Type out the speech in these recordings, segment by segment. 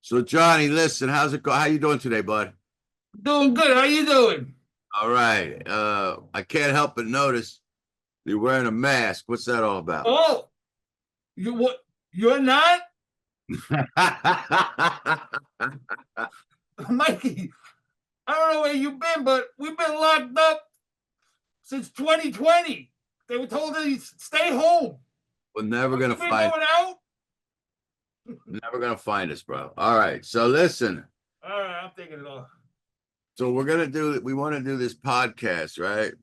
So Johnny, listen, how's it go? How you doing today, bud? Doing good. How you doing? All right. I can't help but notice you're wearing a mask. What's that all about? Oh, you what? You're not, Mikey. I don't know where you've been, but we've been locked up since 2020. They were told to stay home. We're never Have gonna you been find going out? never gonna find us, bro. All right. So listen. All right, I'm taking it off. So we want to do this podcast, right?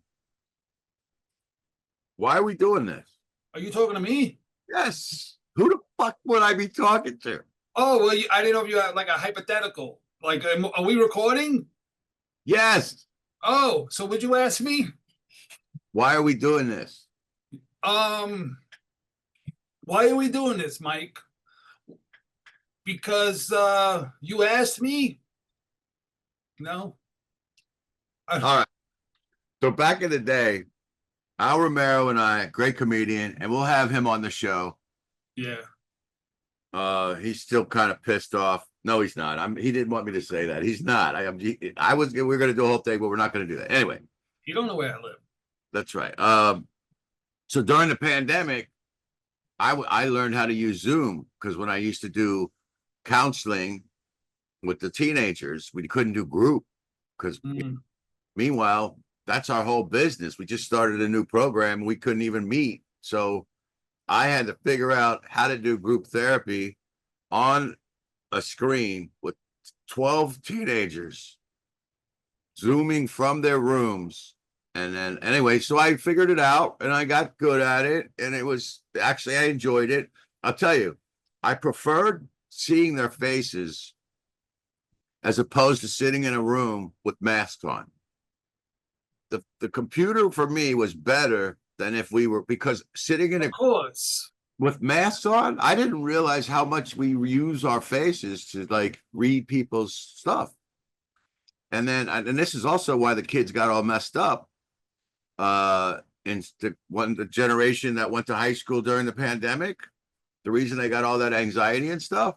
Why are we doing this? Are you talking to me? Yes. Who the fuck would I be talking to? Oh, well, I didn't know if you had like a hypothetical. Like, are we recording? Yes. Oh, so would you ask me? Why are we doing this? Um, why are we doing this, Mike? Because you asked me. No. All right. So back in the day, Al Romero and I, great comedian, and we'll have him on the show. Yeah. He's still kind of pissed off. No, he's not. He didn't want me to say that. He's not. I was. We were going to do a whole thing, but we're not going to do that anyway. You don't know where I live. That's right. So during the pandemic, I learned how to use Zoom because when I used to do counseling with the teenagers, we couldn't do group because Mm. meanwhile, that's our whole business. We just started a new program. We couldn't even meet. So I had to figure out how to do group therapy on a screen with 12 teenagers zooming from their rooms. And then, anyway, so I figured it out and I got good at it. And it was actually, I enjoyed it. I'll tell you, I preferred seeing their faces as opposed to sitting in a room with masks on. The computer for me was better than if we were, because sitting in Of a course. with masks on, I didn't realize how much we use our faces to like read people's stuff. And this is also why the kids got all messed up. In the generation that went to high school during the pandemic, the reason they got all that anxiety and stuff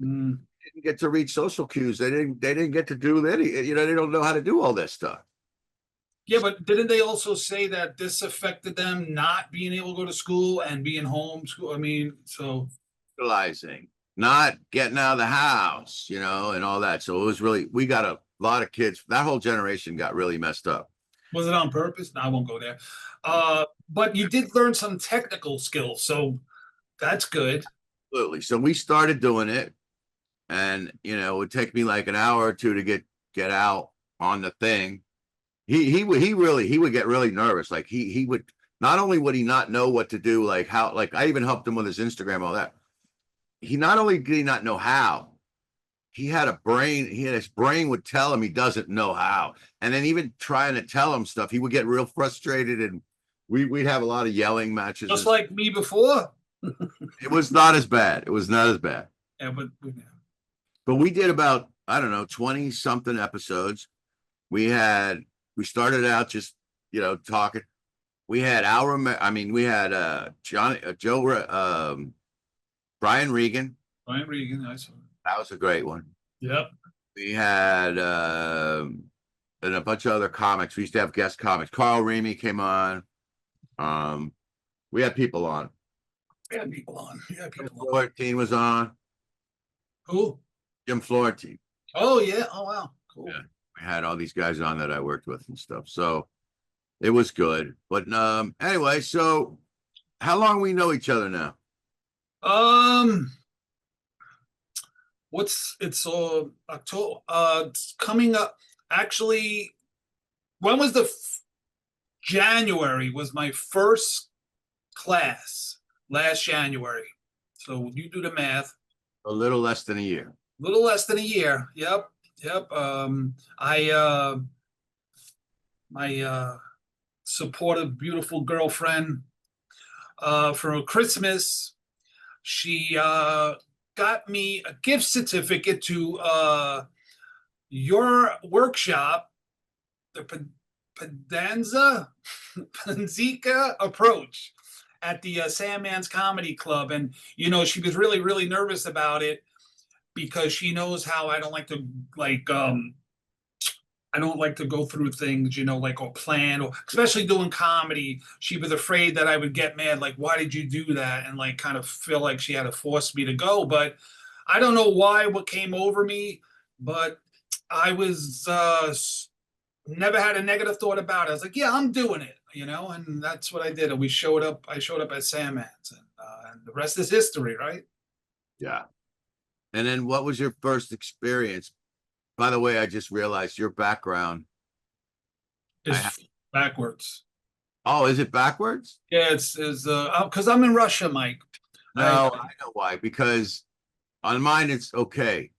Mm. didn't get to read social cues. They didn't get to do any, they don't know how to do all this stuff. Yeah, but didn't they also say that this affected them not being able to go to school and being home school? I mean, so Socializing, not getting out of the house, and all that. So it was really, we got a lot of kids. That whole generation got really messed up. was it on purpose? No, I won't go there. But you did learn some technical skills, so that's good. Absolutely. So we started doing it, and it would take me like an hour or two to get out on the thing. He would get really nervous. Like he would, not only would he not know what to do, like how, like I even helped him with his Instagram, all that. He not only did he not know how, his brain would tell him he doesn't know how. And then even trying to tell him stuff, he would get real frustrated, and we'd have a lot of yelling matches. Just like me before. It was not as bad. It was not as bad. Yeah, But we did about, I don't know, 20 something episodes. We started out just, talking. We had we had Brian Regan. Brian Regan, I saw. That was a great one. Yep. We had and a bunch of other comics. We used to have guest comics. Carl Remy came on. We had people on. We had people on. Yeah, Jim people on. Florentine was on. Who? Jim Florentine. Oh yeah. Oh wow. Cool. Yeah. We had all these guys on that I worked with and stuff. So it was good. But anyway, so how long we know each other now? Um, it's October? It's coming up. Actually, when was January was my first class last January. So you do the math. A little less than a year. A little less than a year. Yep. Yep. I my supportive, beautiful girlfriend for Christmas, she got me a gift certificate to your workshop, the Panzeca approach at the Sandman's Comedy Club. And, she was really, really nervous about it. because she knows how I don't like to like I don't like to go through things, like or plan or especially doing comedy. She was afraid that I would get mad, like, why did you do that? And like kind of feel like she had to force me to go. But I don't know why, what came over me, but I was never had a negative thought about it. I was like, yeah, I'm doing it, and that's what I did. And I showed up at Sandman's, and the rest is history, right? Yeah. And then what was your first experience? By the way, I just realized your background. I ha- Is backwards. oh, is it backwards? Yeah, it's because I'm in Russia, Mike. I No, I know why. Because on mine it's okay.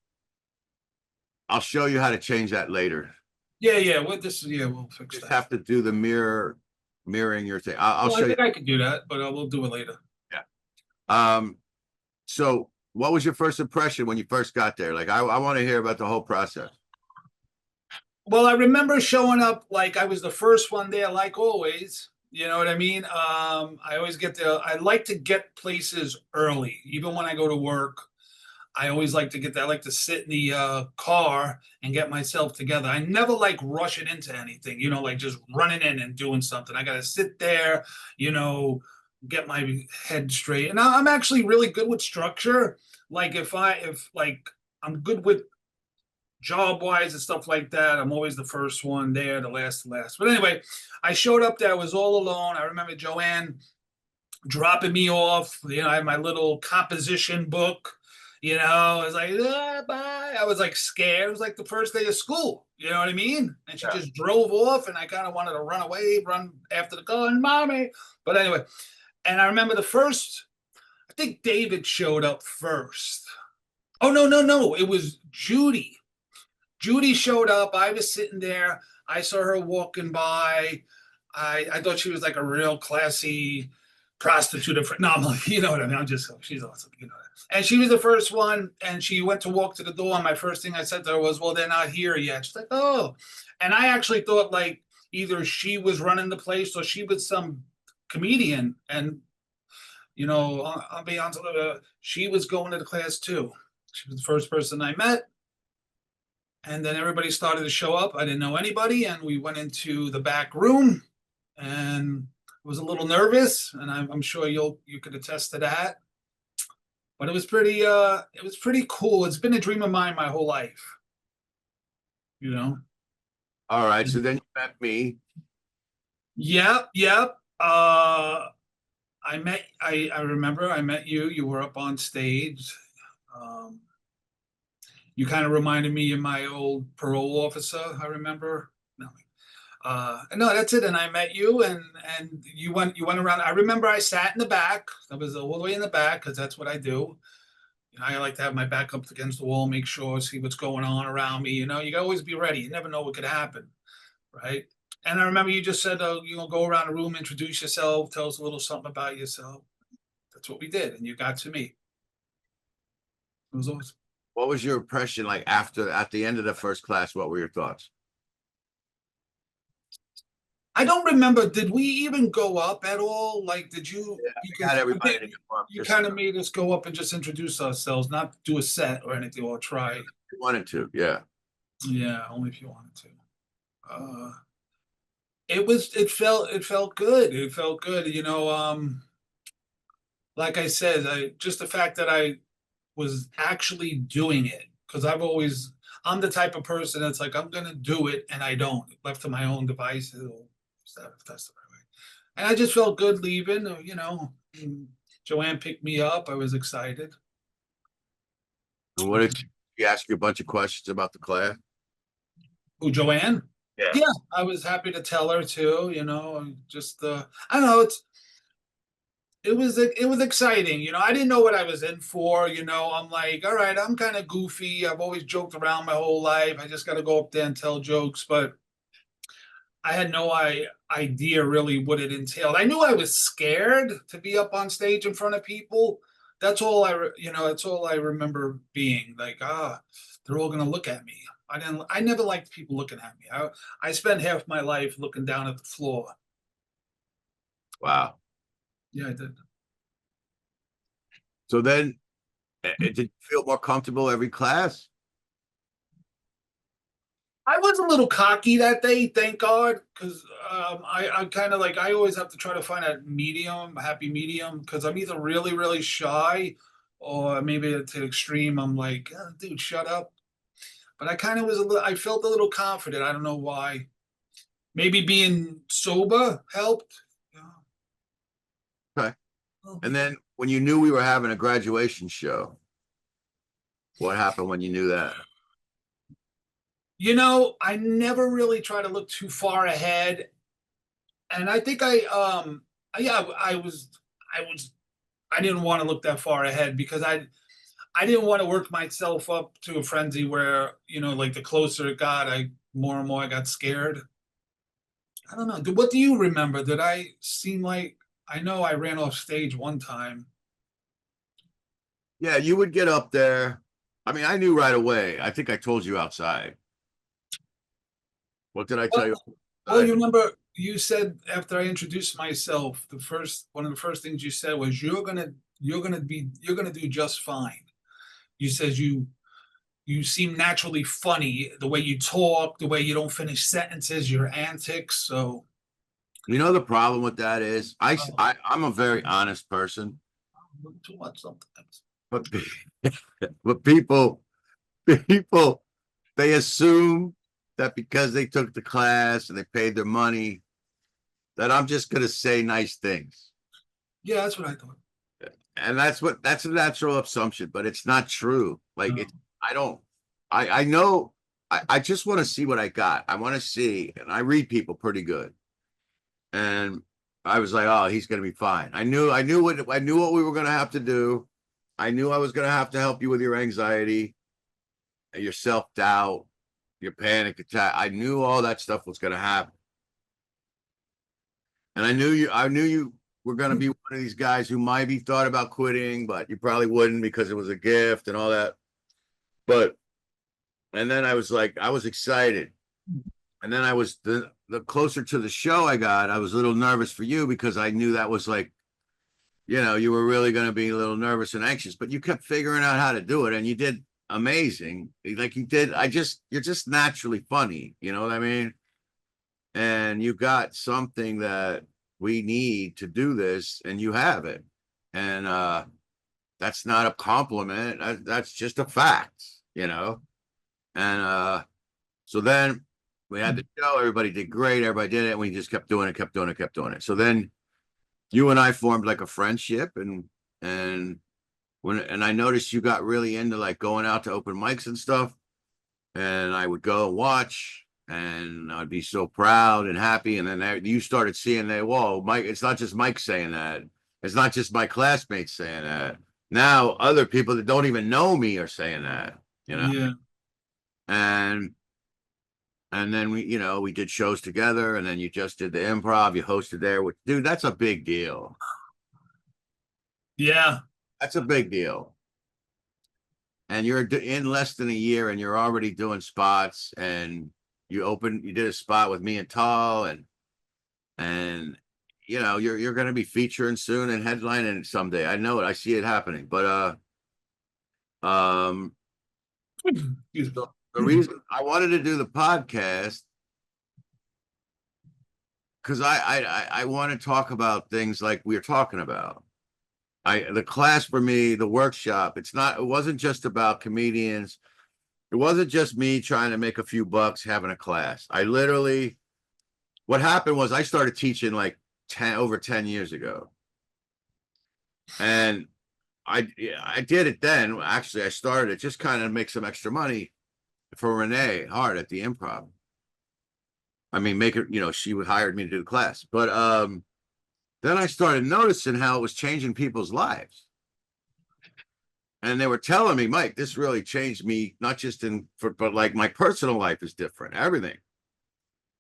I'll show you how to change that later. yeah. We'll fix Just that. have to do the mirroring your thing. I'll Well, I show you. think I could do that, but we'll do it later. Yeah. So what was your first impression when you first got there? Like, I want to hear about the whole process. Well, I remember showing up like I was the first one there, like always. You know what I mean? I always get there. I like to get places early, even when I go to work. I always like to get there. I like to sit in the car and get myself together. I never like rushing into anything, like just running in and doing something. I got to sit there, you know, get my head straight. And I'm actually really good with structure. Like if like I'm good with job wise and stuff like that. I'm always the first one there, the last to last. But anyway, I showed up there. I was all alone. I remember Joanne dropping me off. I had my little composition book. I was like, bye. I was like scared. It was like the first day of school. You know what I mean? And she Yeah. just drove off, and I kind of wanted to run away, run after the car, and mommy. But anyway, and I remember the first. I think David showed up first. Oh no, no, no! It was Judy. Judy showed up. I was sitting there. I saw her walking by. I thought she was like a real classy prostitute. No, I'm like, you know what I mean? She's awesome. And she was the first one. And she went to walk to the door. And my first thing I said to her was, well, they're not here yet. She's like, oh. And I actually thought like either she was running the place or she was some comedian. And, I'll be honest, she was going to the class too. She was the first person I met. And then everybody started to show up. I didn't know anybody, and we went into the back room, and I was a little nervous, and I'm sure you could attest to that. But it was pretty cool. It's been a dream of mine my whole life, you know. All right. So then you met me. Yep, yep. I remember I met you. You were up on stage. Um, you kind of reminded me of my old parole officer. I remember. No, no, that's it. And I met you, and you went around. I remember I sat in the back. I was all the way in the back because that's what I do. I like to have my back up against the wall, make sure, see what's going on around me. You gotta always be ready. You never know what could happen, right? And I remember you just said, go around the room, introduce yourself, tell us a little something about yourself. That's what we did, and you got to me. It was awesome. What was your impression like after at the end of the first class? What were your thoughts? I don't remember. Did we even go up at all? Like, did you? Yeah, I got Because everybody to go up. you Just kind of made us go up and just introduce ourselves, not do a set or anything, or try. wanted to. Yeah. Yeah, only if you wanted to. Uh, it felt good. It felt good. Like I said, just the fact that I was actually doing it because I'm the type of person that's like I'm gonna do it and I don't left to my own devices. If that's the right way. And I just felt good leaving. Joanne picked me up. I was excited. And what did she ask you a bunch of questions about the class? Who, Joanne? Yeah. Yeah, I was happy to tell her too. Just I don't know. It was exciting. I didn't know what I was in for. I'm like, all right, I'm kind of goofy. I've always joked around my whole life. I just got to go up there and tell jokes, but I had no idea really what it entailed. I knew I was scared to be up on stage in front of people. That's all I remember being like, they're all gonna look at me. I never liked people looking at me. I spent half my life looking down at the floor. Wow. Yeah, I did. So then Did you feel more comfortable every class? I was a little cocky that day, thank God, because I kind of like I always have to try to find a medium, a happy medium, because I'm either really really shy, or maybe to the extreme I'm like, "Oh, dude, shut up." But I kind of was a little, I felt a little confident. I don't know why. Maybe being sober helped. Yeah. Okay. Oh. And then when you knew we were having a graduation show, what happened when you knew that? I never really try to look too far ahead, and I think yeah, I didn't want to look that far ahead because I didn't want to work myself up to a frenzy where, like the closer it got, I more and more I got scared. I don't know. What do you remember? Did I seem like I know I ran off stage one time? Yeah, you would get up there. I mean, I knew right away. I think I told you outside. What did I tell Well, you well, outside? you remember you said after I introduced myself, the first one of the first things you said was you're gonna do just fine. You said you seem naturally funny, the way you talk, the way you don't finish sentences, your antics. So You know the problem with that is uh, I'm a very honest person, too much sometimes. but but people they assume that because they took the class and they paid their money that I'm just going to say nice things. Yeah, that's what I thought. And that's a natural assumption, but it's not true. Like No. it's I don't I know I just want to see what I got. I want to see, and I read people pretty good. And I was like, oh, he's gonna be fine. I knew what we were gonna have to do. I knew I was gonna have to help you with your anxiety, your self-doubt, your panic attack. I knew all that stuff was gonna happen. And I knew you were gonna be one of these guys who might be thought about quitting, but you probably wouldn't because it was a gift and all that. But and then I was like, I was excited. And then I was the closer to the show I got, I was a little nervous for you because I knew that was like, you were really going to be a little nervous and anxious, but you kept figuring out how to do it and you did amazing. Like you did, you're just naturally funny. You know what I mean? And you got something that we need to do this and you have it. And, that's not a compliment. That's just a fact. And, so then we had the show, everybody did great, everybody did it, and we just kept doing it, kept doing it, kept doing it. So then you and I formed like a friendship and and I noticed you got really into like going out to open mics and stuff. And I would go and watch and I'd be so proud and happy. And then you started seeing that, whoa, Mike, it's not just Mike saying that. It's not just my classmates saying that. Now other people that don't even know me are saying that, you know. Yeah. And then we did shows together, and then you just did the improv, you hosted there, which dude, that's a big deal. Yeah. That's a big deal. And you're in less than a year and you're already doing spots, and you did a spot with me and Tall, and you're gonna be featuring soon and headlining someday. I know it, I see it happening. But um Excuse the me. reason I wanted to do the podcast because I want to talk about things like we are talking about. The class for me, the workshop, it wasn't just about comedians. It wasn't just me trying to make a few bucks having a class. What happened was I started teaching like over 10 years ago. And I did it then. Actually, I started it just kind of make some extra money for Renee Hart at the Improv. I mean, make it, she would hired me to do the class. But then I started noticing how it was changing people's lives. And they were telling me, Mike, this really changed me, not just but like my personal life is different, everything.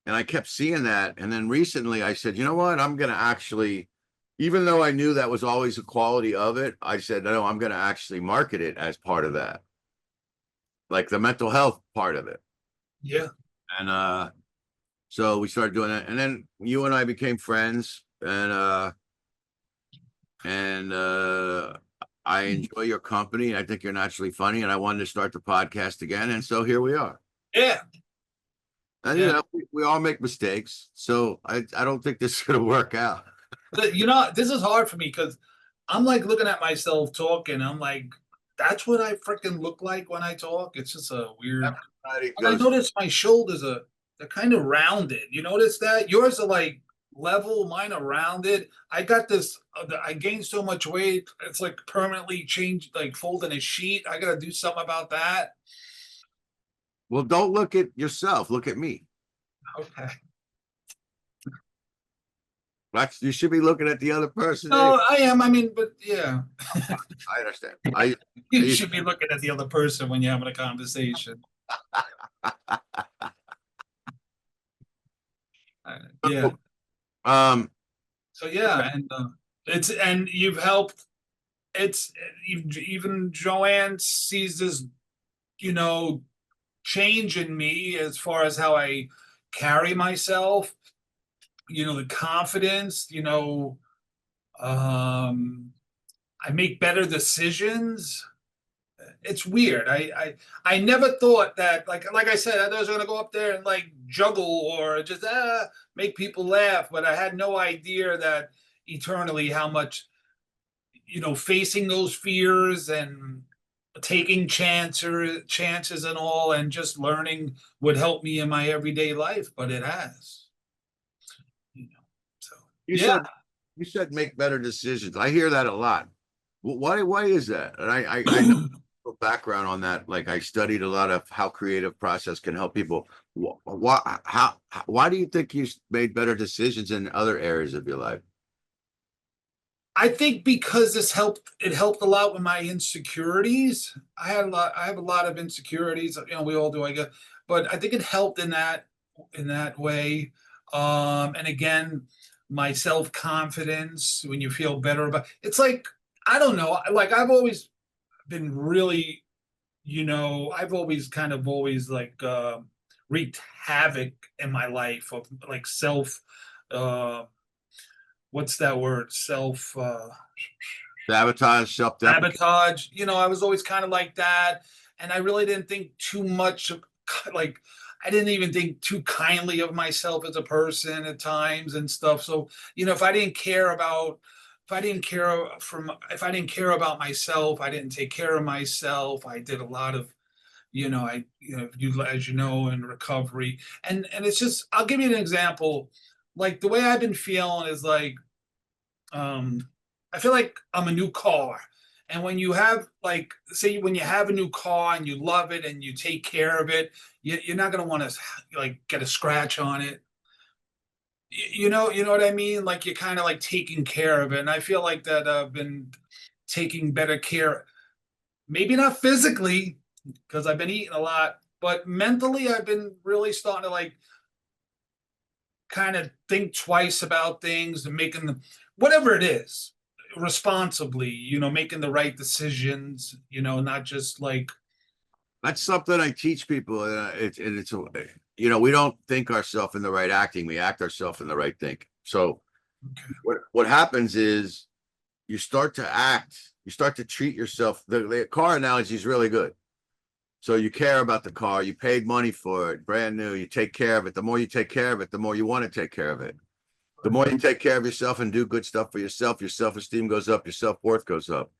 And I kept seeing that. And then recently I said, you know what? I'm going to actually, even though I knew that was always a quality of it, I said, no, I'm going to actually market it as part of that, like the mental health part of it. Yeah. And so we started doing that. And then you and I became friends. And I enjoy your company. I think you're naturally funny, and I wanted to start the podcast again, and so here we are. Yeah, And yeah. we all make mistakes, so I don't think this is gonna work out. This is hard for me because I'm like looking at myself talking. I'm like, that's what I freaking look like when I talk. It's just a weird. Everybody And I goes, notice my shoulders are they're kind of rounded. You notice that yours are like level, mine are rounded. I got this. I gained so much weight. It's like permanently changed, like folding a sheet. I got to do something about that. well, don't look at yourself. Look at me. Okay. That's you should be looking at the other person. Anyway. No, I am. I mean, but yeah, I understand. I you used should be looking at the other person when you're having a conversation. Yeah. to, um So yeah, and it's and you've helped. It's even Joanne sees this, you know, change in me as far as how I carry myself. You know, the confidence. I make better decisions. It's weird. I never thought that like I said, I was gonna go up there and like juggle or just make people laugh, but I had no idea that eternally how much facing those fears and taking chances and all and just learning would help me in my everyday life, but it has, you know. So you yeah. said you said make better decisions. I hear that a lot. Why is that? And I know a background on that. Like I studied a lot of how creative process can help people. Why do you think you made better decisions in other areas of your life? I think because it helped a lot with my insecurities. I have a lot of insecurities, we all do, I guess. But I think it helped in that way. And again, my self-confidence when you feel better about it's like, I don't know, like I've always been really, I've always kind of always like wreaked havoc in my life of like self uh what's that word? Sabotage, self-deprecation. Sabotage. I was always kind of like that, and I really didn't think too much of like I didn't even think too kindly of myself as a person at times and stuff. So, if I didn't care about myself, I didn't take care of myself. I did a lot of, as you know, in recovery. And it's just I'll give you an example. Like the way I've been feeling is like um, I feel like I'm a new car. And when you have like, say, when you have a new car and you love it and you take care of it, you're not gonna want to like get a scratch on it. You know what I mean? Like you're kind of like taking care of it. And I feel like that I've been taking better care. Maybe not physically because I've been eating a lot, but mentally I've been really starting to like kind of think twice about things and making them whatever it is responsibly, making the right decisions, not just like That's something I teach people. We don't think ourselves in the right acting. We act ourselves in the right thinking. So what happens is you start to act, you start to treat yourself. The car analogy is really good. So you care about the car, you paid money for it, brand new, you take care of it. The more you take care of it, the more you want to take care of it. The more you take care of yourself and do good stuff for yourself, your self-esteem goes up, your self-worth goes up.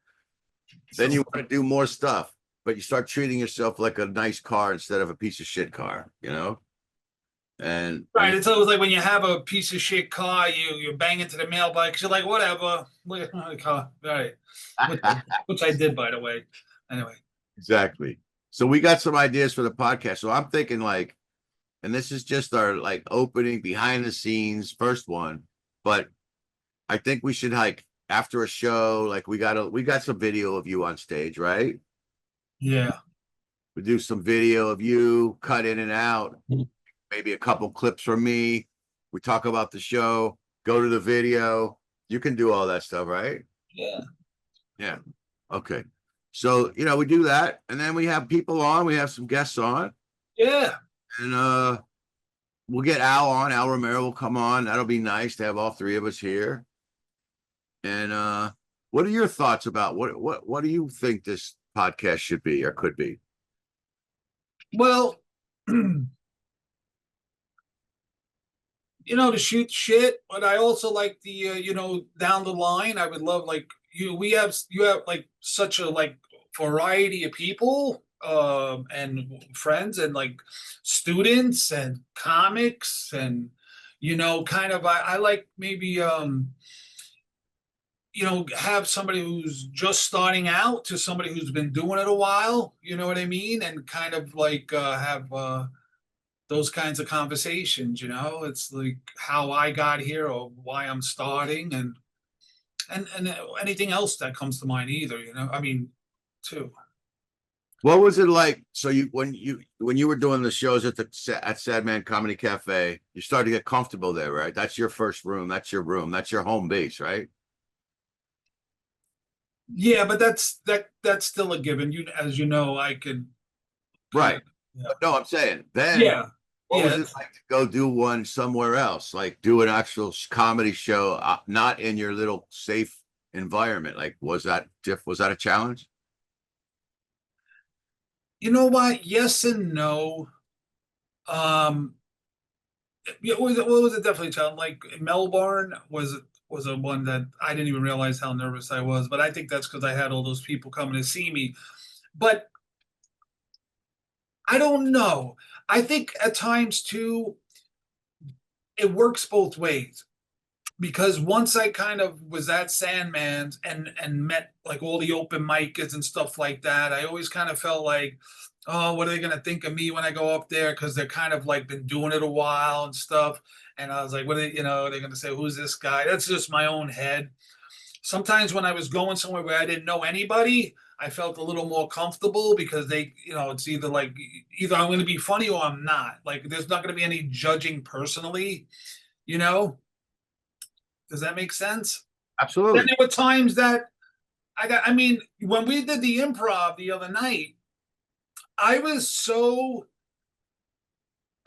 Then you want to do more stuff, but you start treating yourself like a nice car instead of a piece of shit car, And right. It's always like when you have a piece of shit car, you bang into the mailbox, you're like, whatever, look at my car. All right. Which I did, by the way. Anyway. exactly. So we got some ideas for the podcast. So I'm thinking like, and this is just our like opening behind the scenes first one, but I think we should like after a show, like we got some video of you on stage, right? Yeah. We do some video of you cut in and out, maybe a couple clips from me. We talk about the show, go to the video. You can do all that stuff, right? Yeah. Yeah. Okay. So, we do that and then we have people on, we have some guests on Yeah. and we'll get Al on. Al Romero will come on. That'll be nice to have all three of us here. And What are your thoughts about what do you think this podcast should be or could be? Well, to shoot shit, but I also like the down the line. I would love like you have like such a like variety of people and friends and like students and comics and kind of I like maybe have somebody who's just starting out to somebody who's been doing it a while, you know what I mean? And kind of like have those kinds of conversations, it's like how I got here or why I'm starting and anything else that comes to mind either, I mean, too. What was it like? So when you were doing the shows at at Sad Man Comedy Cafe, you started to get comfortable there, right? That's your first room. That's your room. That's your home base, right? Yeah, but that's still a given. As you know, I could kind Right. of yeah. But no, I'm saying then Yeah. what was Yeah. it like to go do one somewhere else? Like do an actual comedy show, not in your little safe environment. Like was that a challenge? You know what? Yes and no. Um yeah, what was it definitely challenge? Like Melbourne was a one that I didn't even realize how nervous I was, but I think that's because I had all those people coming to see me. But I don't know. I think at times too, it works both ways because once I kind of was at Sandman's and met like all the open micers and stuff like that, I always kind of felt like, oh, what are they gonna think of me when I go up there? Because they're kind of like been doing it a while and stuff. And I was like, what are they're gonna say, who's this guy? That's just my own head. Sometimes when I was going somewhere where I didn't know anybody, I felt a little more comfortable because it's either like either I'm going to be funny or I'm not. Like there's not going to be any judging personally, you know. Does that make sense? Then Absolutely. there were times that I mean, when we did the improv the other night, I was so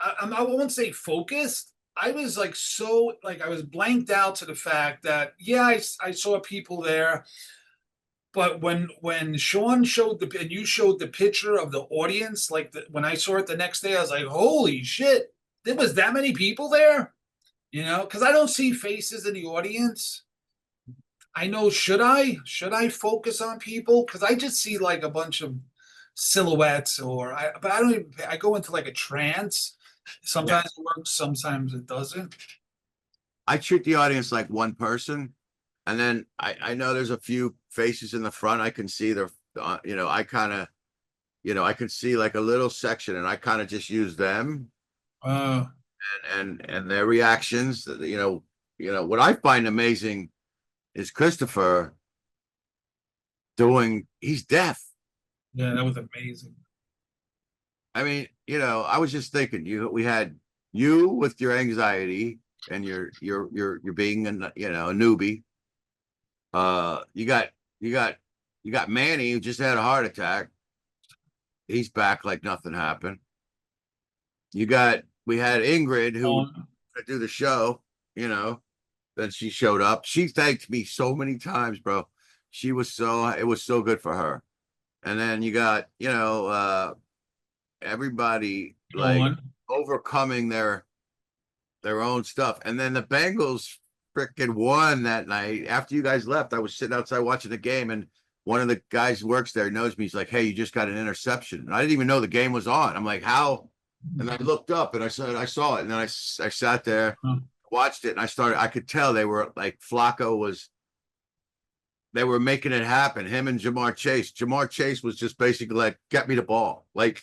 I won't say focused. I was like so like I was blanked out to the fact that yeah, I saw people there, but when Sean showed and you showed the picture of the audience, like when I saw it the next day, I was like, holy shit, there was that many people there, because I don't see faces in the audience. I know should I focus on people because I just see like a bunch of silhouettes but I don't even I go into like a trance. Sometimes Yes. it works, sometimes it doesn't. I treat the audience like one person, and then I know there's a few faces in the front. I can see their, I kind of, I can see like a little section, and I kind of just use them Uh and their reactions. What I find amazing is Christopher doing. He's deaf. yeah, that was amazing. I mean, I was just thinking, we had you with your anxiety and you're being a newbie. You got you got you got Manny who just had a heart attack. He's back like nothing happened. We had Ingrid who Um, to do the show, you know. Then she showed up. She thanked me so many times, bro. It was so good for her. And then you got, everybody like Sean. overcoming their own stuff. And then the Bengals freaking won that night. After you guys left, I was sitting outside watching the game, and one of the guys who works there knows me. He's like, "Hey, you just got an interception." And I didn't even know the game was on. I'm like, "How?" And I looked up and I saw it, and then I sat there, watched it, and I could tell they were like they were making it happen. Him and Jamar Chase. Jamar Chase was just basically like, "Get me the ball," like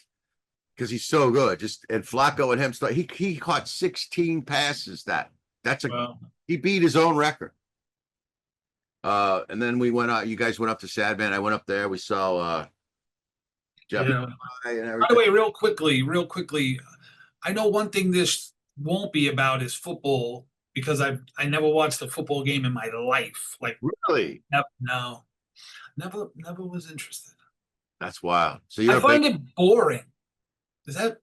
because he's so good. Just and Flacco and him he caught 16 passes. That's a Well, he beat his own record. And then we went out. You guys went up to Sadman. I went up there. We saw Jeff yeah. and By the everything. way, real quickly, I know one thing this won't be about is football because I never watched a football game in my life. Like, Really? no, never was interested. That's wild. So I you're a big find it boring. Is that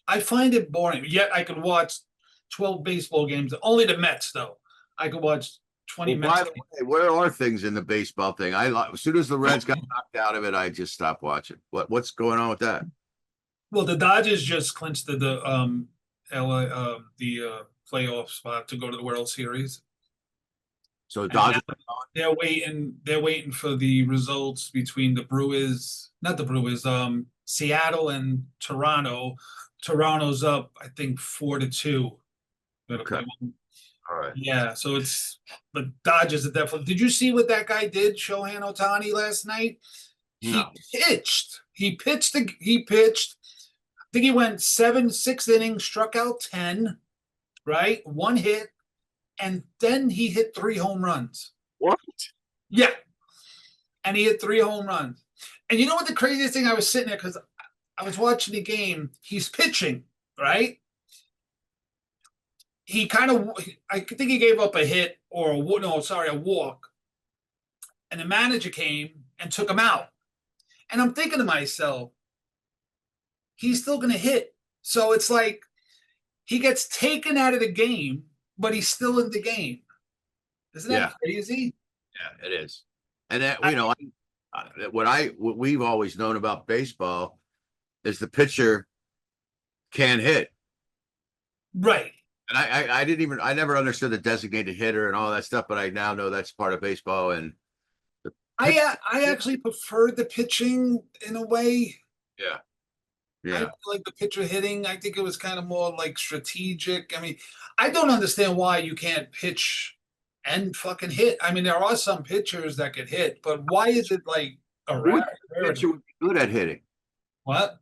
I find it boring. Yet I could watch 12 baseball games. Only the Mets, though. I could watch. 20 Well, by minutes. the way, where are things in the baseball thing? As soon as the Reds got knocked out of it, I just stopped watching. What's going on with that? Well, the Dodgers just clinched the LA playoff spot to go to the World Series. So the And now Dodgers, they're waiting for the results between the Brewers, not the Brewers, Seattle and Toronto. Toronto's up, I think, 4-2. Gotta okay, play one. all right. Yeah, so it's the Dodgers are definitely. Did you see what that guy did, Shohei Ohtani, last night? He No, pitched. He pitched. I think he went 6 innings, struck out 10, right? One hit, and then he hit 3 home runs. what? Yeah, and he hit 3 home runs. And you know what the craziest thing? I was sitting there because I was watching the game. He's pitching, right? He kind of, I think he gave up a hit or a walk. And the manager came and took him out. And I'm thinking to myself, he's still going to hit. So it's like he gets taken out of the game, but he's still in the game. Isn't that Yeah, crazy? yeah, it is. And that what we've always known about baseball is the pitcher can't hit. Right. And I never understood the designated hitter and all that stuff, but I now know that's part of baseball. And the pitch, I actually preferred the pitching in a way. yeah, I yeah. like the pitcher hitting. I think it was kind of more like strategic. I mean, I don't understand why you can't pitch and fucking hit. I mean, there are some pitchers that can hit, but why is it like a You would think a pitcher rarity? would be good at hitting. What?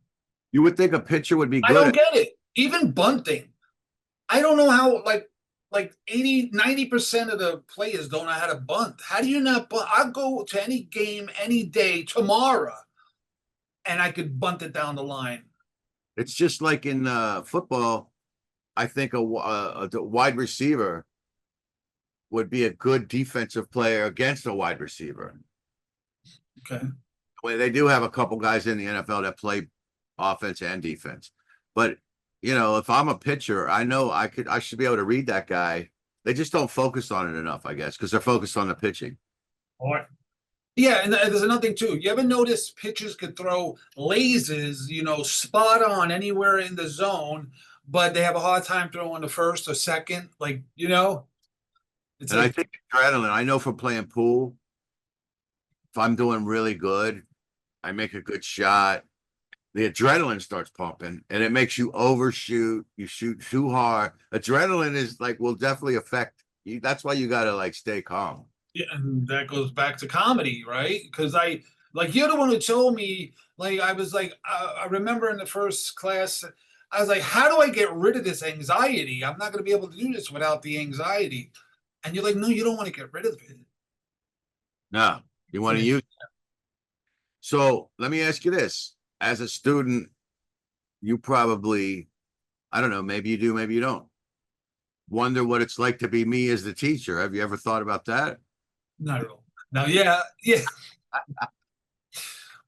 You would think a pitcher would be I good don't at. get it. Even bunting. I don't know how like 80-90% of the players don't know how to bunt. How do you not bunt? I'll go to any game any day tomorrow and I could bunt it down the line. It's just like in football. I think a wide receiver would be a good defensive player against a wide receiver. Okay. Well, they do have a couple guys in the NFL that play offense and defense, but if I'm a pitcher, I know I should be able to read that guy. They just don't focus on it enough, I guess, because they're focused on the pitching. All right. Yeah, and there's another thing too. You ever notice pitchers could throw lasers, spot on anywhere in the zone, but they have a hard time throwing the first or second. It's And I like, think adrenaline. I know from playing pool, if I'm doing really good, I make a good shot. The adrenaline starts pumping and it makes you overshoot. You shoot too hard. Adrenaline will definitely affect you. That's why you got to stay calm. yeah, and that goes back to comedy, right? Because you're the one who told me, I was like, I remember in the first class, I was like, how do I get rid of this anxiety? I'm not going to be able to do this without the anxiety. And you're like, no, you don't want to get rid of it. No, you want to use. So let me ask you this. As a student, you probably, I don't know, maybe you do, maybe you don't. Wonder what it's like to be me as the teacher. Have you ever thought about that? Not at all. No, yeah, yeah.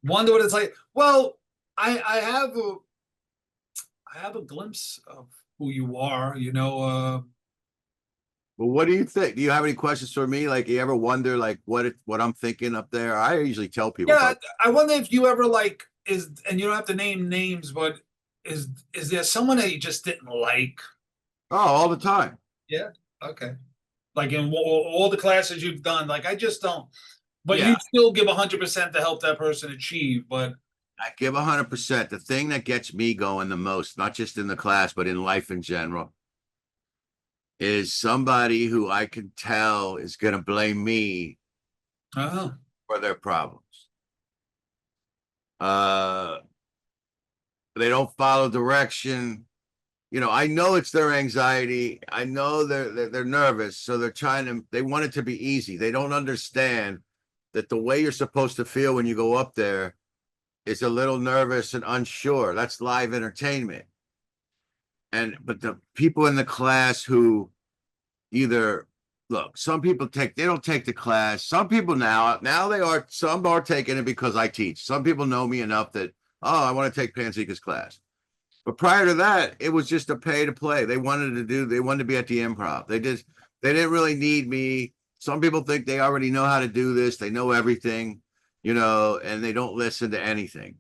Wonder what it's like. Well, I have a glimpse of who you are. Well, what do you think? Do you have any questions for me? You ever wonder what I'm thinking up there? I usually tell people Yeah, about. I wonder if you ever and you don't have to name names, but is there someone that you just didn't like? Oh, all the time. Yeah. Okay. Like in all the classes you've done, I just don't. But you Yeah, still give 100% to help that person achieve. But I give 100%. The thing that gets me going the most, not just in the class, but in life in general, is somebody who I can tell is going to blame me uh for their problems. Uh, they don't follow direction. I know it's their anxiety. I know they're nervous, so they want it to be easy. They don't understand that the way you're supposed to feel when you go up there is a little nervous and unsure. That's live entertainment. But the people in the class who some people they don't take the class. Some people now some are taking it because I teach. Some people know me enough that, oh, I want to take Panzeca's class. But prior to that, it was just a pay to play. They wanted to be at the improv. They didn't really need me. some people think they already know how to do this, they know everything, and they don't listen to anything.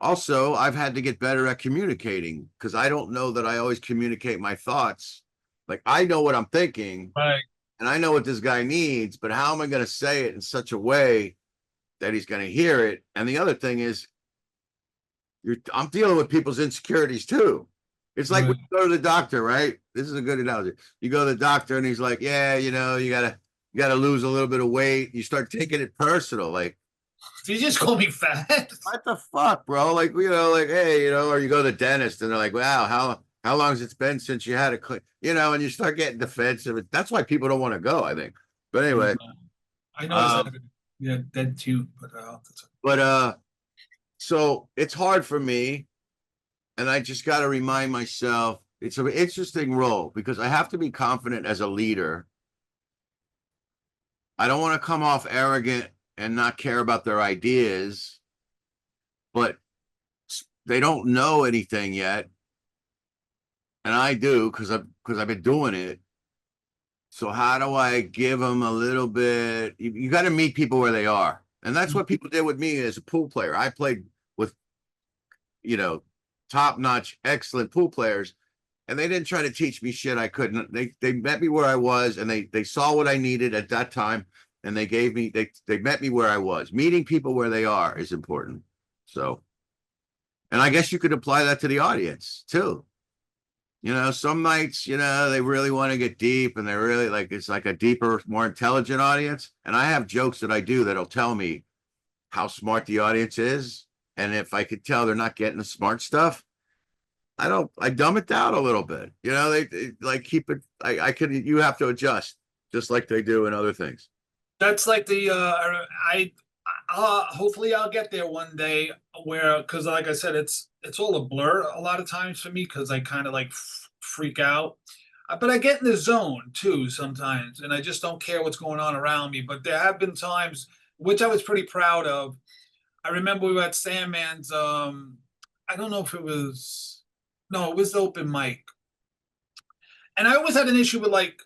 Also, I've had to get better at communicating because I don't know that I always communicate my thoughts. Like I know what I'm thinking Right. and I know what this guy needs, but how am I going to say it in such a way that he's going to hear it? And the other thing is, I'm dealing with people's insecurities too. It's like when Right. you go to the doctor, right? This is a good analogy. You go to the doctor and he's like, yeah, you gotta lose a little bit of weight. You start taking it personal, like, Did you just call me fat? what the fuck, bro? Like, like, hey, or you go to the dentist and they're like, wow, how long has it been since you had a clean, and you start getting defensive. That's why people don't want to go, I think. But Yeah. anyway, I noticed um, that. Yeah, dead too. But but so it's hard for me, and I just got to remind myself it's an interesting role because I have to be confident as a leader. I don't want to come off arrogant and not care about their ideas, but they don't know anything yet, and I do because I've been doing it. So how do I give them a little bit? You got to meet people where they are, and that's what people did with me as a pool player. I played with you know top notch, excellent pool players, and they didn't try to teach me shit I couldn't. They met me where I was, and they saw what I needed at that time, and they met me where I was. Meeting people where they are is important. So, and I guess you could apply that to the audience too. Some nights, they really want to get deep, and they're really like it's like a deeper, more intelligent audience. And I have jokes that I do that'll tell me how smart the audience is, and if I could tell they're not getting the smart stuff, I dumb it down a little bit. They like keep it. You have to adjust just like they do in other things. that's like hopefully I'll get there one day where, because like I said, it's all a blur a lot of times for me because I kind of like freak out. But I get in the zone too sometimes, and I just don't care what's going on around me. But there have been times which I was pretty proud of. I remember we were at Sandman's. I don't know if it was, no, it was the open mic, and I always had an issue with like,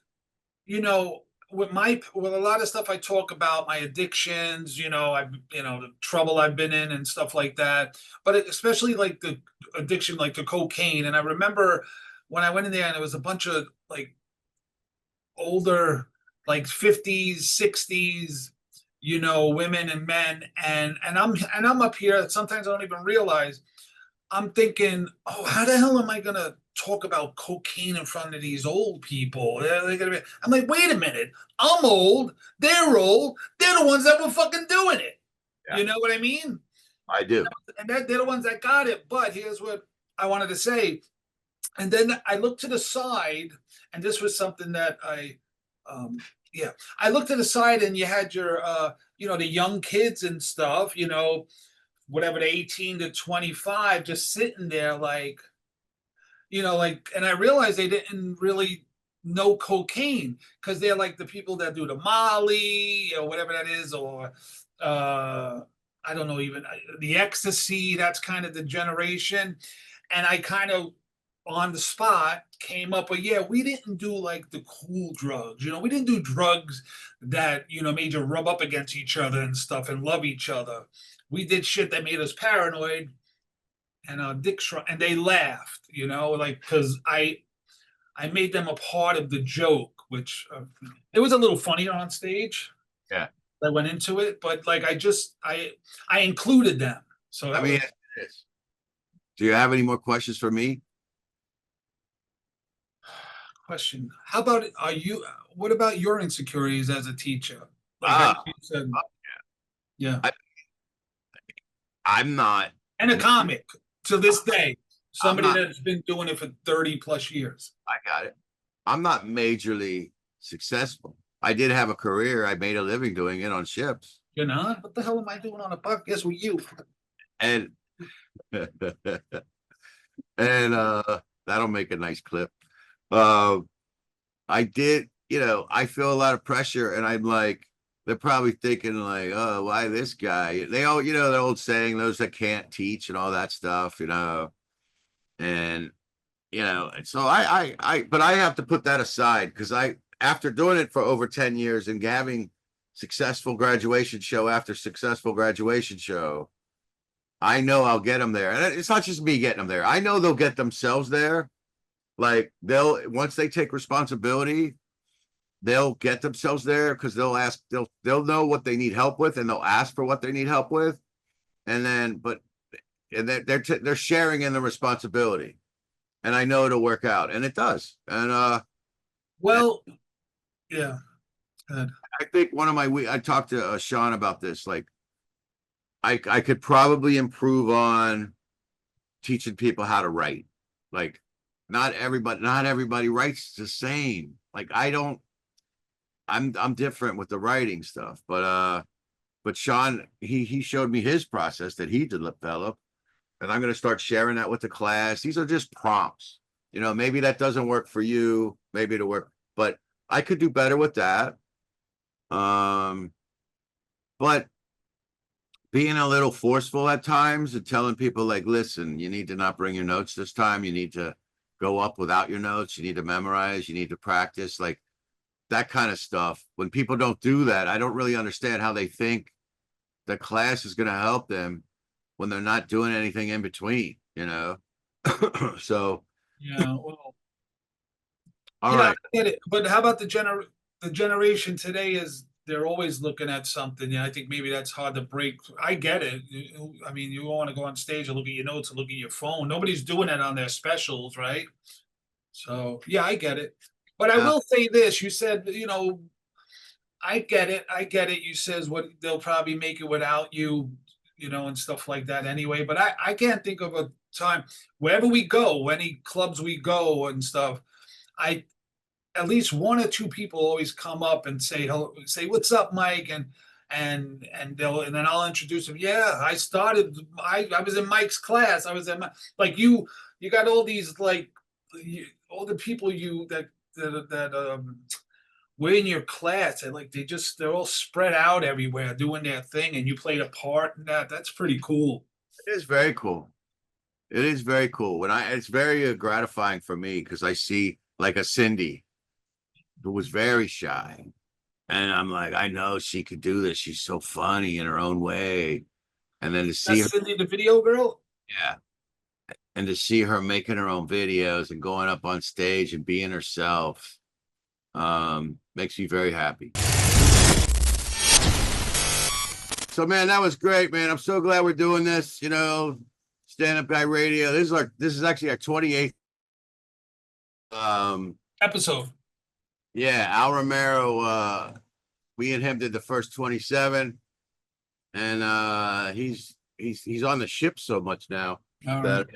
you know, with a lot of stuff I talk about my addictions, the trouble I've been in and stuff like that. But especially like the addiction, like the cocaine. And I remember when I went in there and there was a bunch of like older, like 50s, 60s, women and men, and I'm up here. Sometimes I don't even realize I'm thinking, oh, how the hell am I gonna talk about cocaine in front of these old people? They're gonna be. I'm like, wait a minute, I'm old, they're old, they're the ones that were fucking doing it. Yeah, You know what I mean? I do. And they're the ones that got it. But here's what I wanted to say. And then I looked to the side, and this was something that um, yeah, I looked to the side, and you had your, the young kids and stuff, whatever, the 18 to 25, just sitting there like, and I realized they didn't really know cocaine because they're like the people that do the Molly or whatever that is, or I don't know, even the ecstasy. That's kind of the generation. And I kind of on the spot came up with, yeah, we didn't do like the cool drugs. We didn't do drugs that, made you rub up against each other and stuff and love each other. We did shit that made us paranoid, and Dick shrunk, and they laughed, like because I made them a part of the joke, which it was a little funnier on stage. Yeah. I went into it, but like I included them. So I that mean, was do you have any more questions for me? a question. How about are you? What about your insecurities as a teacher? Like Ah, you said, yeah, I, I'm not. and a comic to this day. I'm Somebody not. that's been doing it for 30 plus years. I got it. I'm not majorly successful. I did have a career. I made a living doing it on ships, You're not? What the hell am I doing on a podcast with you? and and that'll make a nice clip. Uh, I did. I feel a lot of pressure, and I'm like, they're probably thinking like, oh, why this guy? They all, the old saying, those that can't teach and all that stuff, and and so but I have to put that aside because after doing it for over 10 years and having successful graduation show after successful graduation show, I know I'll get them there. And it's not just me getting them there. I know they'll get themselves there. Like once they take responsibility, they'll get themselves there because they'll know what they need help with and they'll ask for what they need help with. And then, they're sharing in the responsibility. And I know it'll work out, and it does. And Well, yeah. Good. I think I talked to Sean about this. Like, I could probably improve on teaching people how to write. Like, not everybody writes the same. Like, I'm different with the writing stuff, but Sean, he showed me his process that he developed, and I'm going to start sharing that with the class. These are just prompts. Maybe that doesn't work for you, maybe it'll work, but I could do better with that. But being a little forceful at times and telling people, like, listen, you need to not bring your notes this time. You need to go up without your notes. You need to memorize. You need to practice, like that kind of stuff. When people don't do that, I don't really understand how they think the class is going to help them when they're not doing anything in between, So, Yeah. Well, all yeah, I right. get it. But how about the generation today is they're always looking at something. Yeah, I think maybe that's hard to break. I get it. I mean, you want to go on stage and look at your notes and look at your phone. Nobody's doing that on their specials, right? So yeah, I get it. But I Uh, will say this: you said, I get it. I get it. You says what they'll probably make it without you, and stuff like that anyway. But I can't think of a time wherever we go, any clubs we go and stuff. I At least one or two people always come up and say hello, say what's up, Mike, and then I'll introduce them. Yeah, I was in Mike's class. I was in like you got all these like all the people that were in your class and like they're all spread out everywhere doing their thing and you played a part in that. That's pretty cool. it is very cool. It is very cool. It's very gratifying for me because I see like a Cindy who was very shy. And I'm like, I know she could do this. She's so funny in her own way. And then to see her, That's Cindy, the video girl. yeah, and to see her making her own videos and going up on stage and being herself, makes me very happy. So, man, that was great, man. I'm so glad we're doing this. Stand Up Guy Radio. This is actually our 28th. Episode. Yeah, Al Romero. We and him did the first 27, and he's on the ship so much now that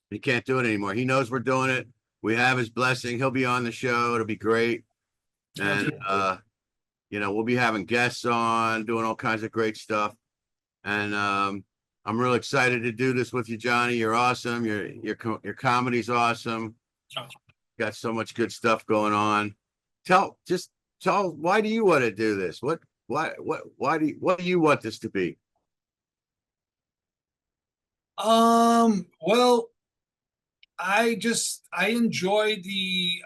he can't do it anymore. He knows we're doing it. We have his blessing. He'll be on the show. It'll be great. And we'll be having guests on, doing all kinds of great stuff. And I'm real excited to do this with you, Johnny. You're awesome. Your comedy's awesome. Got so much good stuff going on. Tell, why do you want to do this? Why do you want this to be? Well, I enjoy the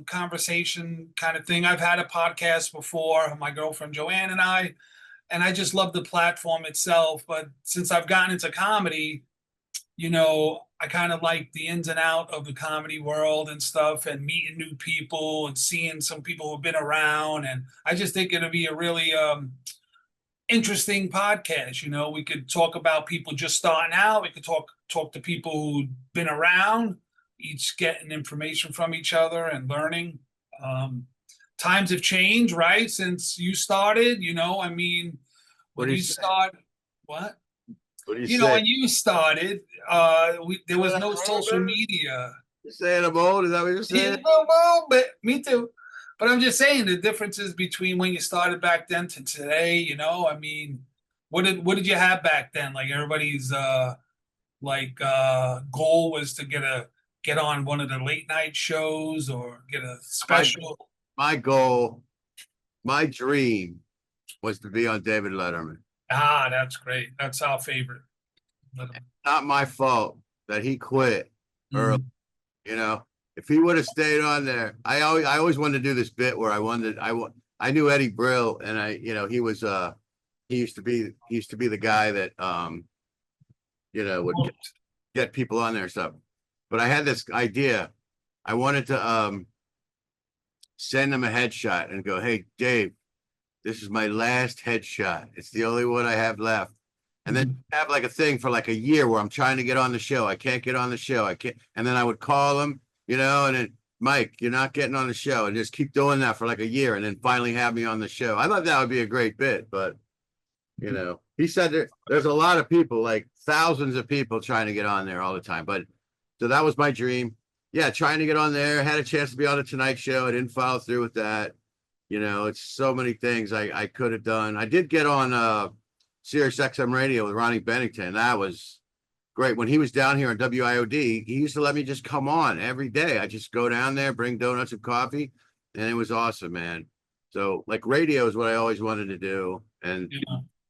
conversation kind of thing. I've had a podcast before, my girlfriend Joanne and I just love the platform itself. But since I've gotten into comedy, I kind of like the ins and out of the comedy world and stuff and meeting new people and seeing some people who've been around. And I just think it'll be a really interesting podcast. We could talk about people just starting out. We could talk to people who've been around, each getting information from each other and learning. Times have changed, right? Since you started, I mean, What when do you you say? start, what? What do you say? When you started, there was no social media. You're saying I'm old? Is that what you're saying? Well, but me too. But I'm just saying the differences between when you started back then to today. I mean, what did you have back then? Like everybody's goal was to get on one of the late night shows or get a special. My goal, my dream was to be on David Letterman. Ah, that's great. That's our favorite. Not my fault that he quit early, you know. if he would have stayed on there, I always wanted to do this bit where I knew Eddie Brill, and he used to be the guy that would get people on there and stuff. But I had this idea. I wanted to send him a headshot and go, "Hey, Dave, this is my last headshot. It's the only one I have left." And then have like a thing for like a year where I'm trying to get on the show. I can't get on the show. I can't. And then I would call him, and then, "Mike, you're not getting on the show," and just keep doing that for like a year, and then finally have me on the show. I thought that would be a great bit, but he said there's a lot of people, like thousands of people trying to get on there all the time. But so that was my dream. Yeah, trying to get on there. Had a chance to be on the Tonight Show. I didn't follow through with that. It's so many things I could have done. I did get on Sirius XM radio with Ronnie Bennington. That was great. When he was down here on WIOD, he used to let me just come on every day. I just go down there, bring donuts and coffee, and it was awesome, man. So like radio is what I always wanted to do. And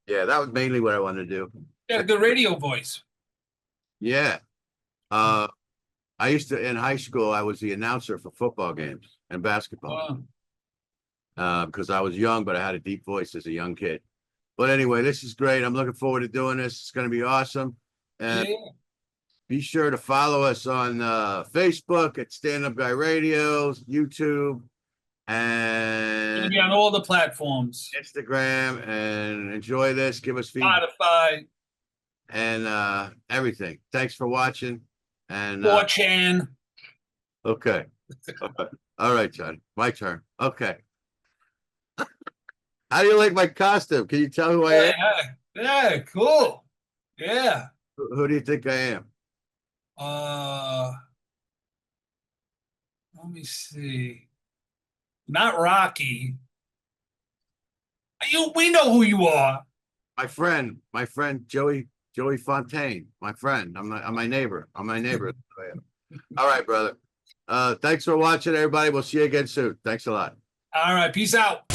yeah, that was mainly what I wanted to do. You got a good radio voice. Yeah. I used to, in high school, I was the announcer for football games and basketball. Because I was young, but I had a deep voice as a young kid. But anyway, this is great. I'm looking forward to doing this. It's going to be awesome. And be sure to follow us on Facebook at Stand Up Guy Radio, YouTube, and be on all the platforms, Instagram, and enjoy this. Give us feedback, Spotify, and everything. Thanks for watching. And 4chan. Okay. All right, John. My turn. Okay. How do you like my costume? Can you tell who I am? Yeah, cool. Yeah. Who do you think I am? Let me see. Not Rocky. We know who you are. My friend Joey Fontaine. My friend. I'm my neighbor. I'm my neighbor. All right, brother. Thanks for watching, everybody. We'll see you again soon. Thanks a lot. All right. Peace out.